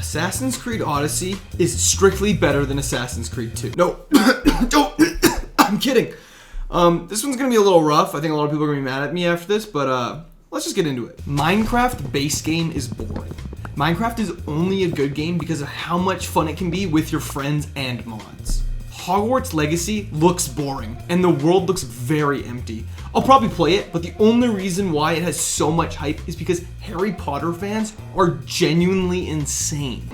Assassin's Creed Odyssey is strictly better than Assassin's Creed 2. No, don't. I'm kidding. This one's gonna be a little rough. I think a lot of people are gonna be mad at me after this, but let's just get into it. Minecraft base game is boring. Minecraft is only a good game because of how much fun it can be with your friends and mods. Hogwarts Legacy looks boring, and the world looks very empty. I'll probably play it, but the only reason why it has so much hype is because Harry Potter fans are genuinely insane.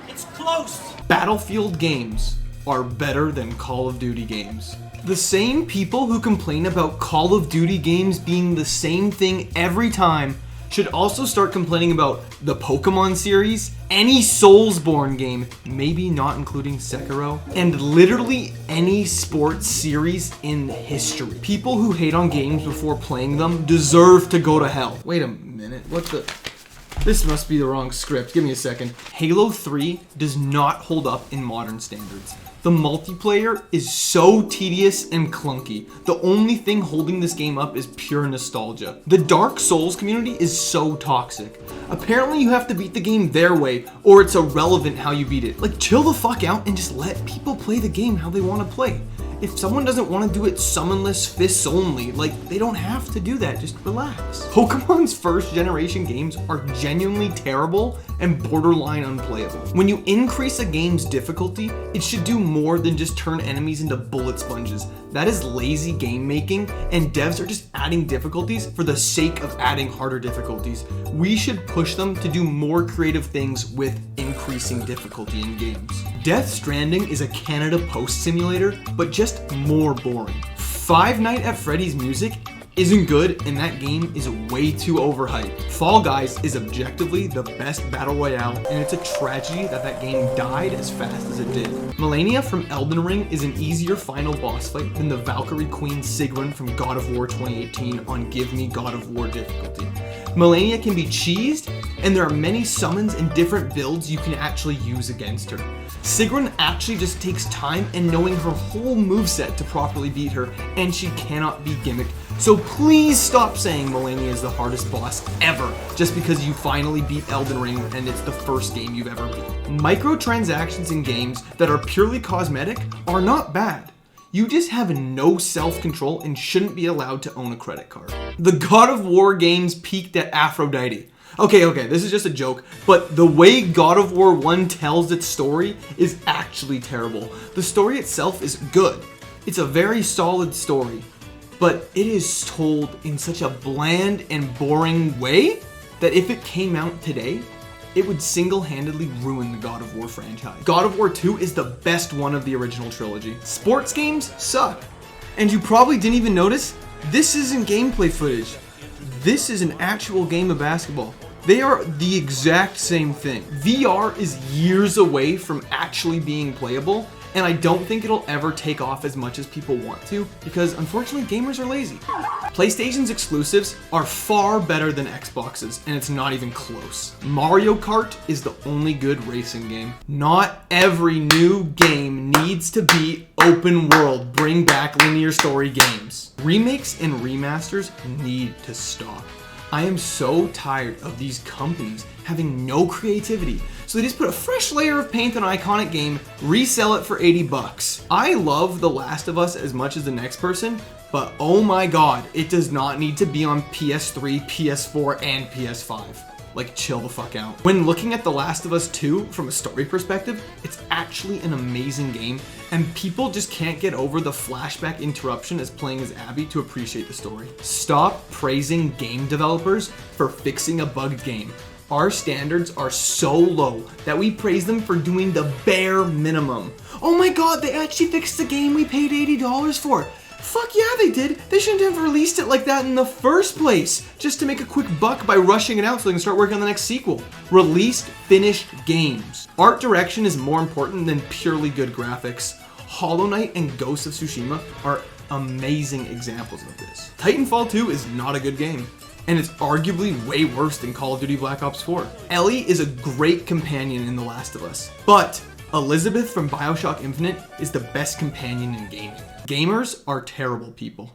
It's close! Battlefield games are better than Call of Duty games. The same people who complain about Call of Duty games being the same thing every time should also start complaining about the Pokemon series, any Soulsborne game, maybe not including Sekiro, and literally any sports series in history. People who hate on games before playing them deserve to go to hell. Wait a minute, what the? This must be the wrong script. Give me a second. Halo 3 does not hold up in modern standards. The multiplayer is so tedious and clunky. The only thing holding this game up is pure nostalgia. The Dark Souls community is so toxic. Apparently you have to beat the game their way, or it's irrelevant how you beat it. Like, chill the fuck out and just let people play the game how they want to play. If someone doesn't want to do it summonless fists only, like, they don't have to do that, just relax. Pokemon's first generation games are genuinely terrible and borderline unplayable. When you increase a game's difficulty, it should do more than just turn enemies into bullet sponges. That is lazy game making, and devs are just adding difficulties for the sake of adding harder difficulties. We should push them to do more creative things with increasing difficulty in games. Death Stranding is a Canada Post simulator, but just more boring. Five Nights at Freddy's music isn't good, and that game is way too overhyped. Fall Guys is objectively the best battle royale, and it's a tragedy that that game died as fast as it did. Melania from Elden Ring is an easier final boss fight than the Valkyrie Queen Sigrun from God of War 2018 on Give Me God of War difficulty. Melania can be cheesed, and there are many summons and different builds you can actually use against her. Sigrun actually just takes time and knowing her whole moveset to properly beat her, and she cannot be gimmicked. So please stop saying Melania is the hardest boss ever just because you finally beat Elden Ring and it's the first game you've ever beat. Microtransactions in games that are purely cosmetic are not bad. You just have no self-control and shouldn't be allowed to own a credit card. The God of War games peaked at Aphrodite. Okay, this is just a joke, but the way God of War 1 tells its story is actually terrible. The story itself is good. It's a very solid story, but it is told in such a bland and boring way that if it came out today, it would single-handedly ruin the God of War franchise. God of War 2 is the best one of the original trilogy. Sports games suck. And you probably didn't even notice, this isn't gameplay footage. This is an actual game of basketball. They are the exact same thing. VR is years away from actually being playable, and I don't think it'll ever take off as much as people want to, because unfortunately gamers are lazy. PlayStation's exclusives are far better than Xbox's, and it's not even close. Mario Kart is the only good racing game. Not every new game needs to be open world. Bring back linear story games. Remakes and remasters need to stop. I am so tired of these companies having no creativity, so they just put a fresh layer of paint on an iconic game, resell it for 80 bucks. I love The Last of Us as much as the next person, but oh my god, it does not need to be on PS3, PS4, and PS5. Like, chill the fuck out. When looking at The Last of Us 2 from a story perspective, it's actually an amazing game, and people just can't get over the flashback interruption as playing as Abby to appreciate the story. Stop praising game developers for fixing a bugged game. Our standards are so low that we praise them for doing the bare minimum. Oh my god, they actually fixed the game we paid $80 for. Fuck yeah, they did. They shouldn't have released it like that in the first place, just to make a quick buck by rushing it out so they can start working on the next sequel. Released finished games. Art direction is more important than purely good graphics. Hollow Knight and Ghost of Tsushima are amazing examples of this. Titanfall 2 is not a good game, and it's arguably way worse than Call of Duty Black Ops 4. Ellie is a great companion in The Last of Us, but Elizabeth from BioShock Infinite is the best companion in gaming. Gamers are terrible people.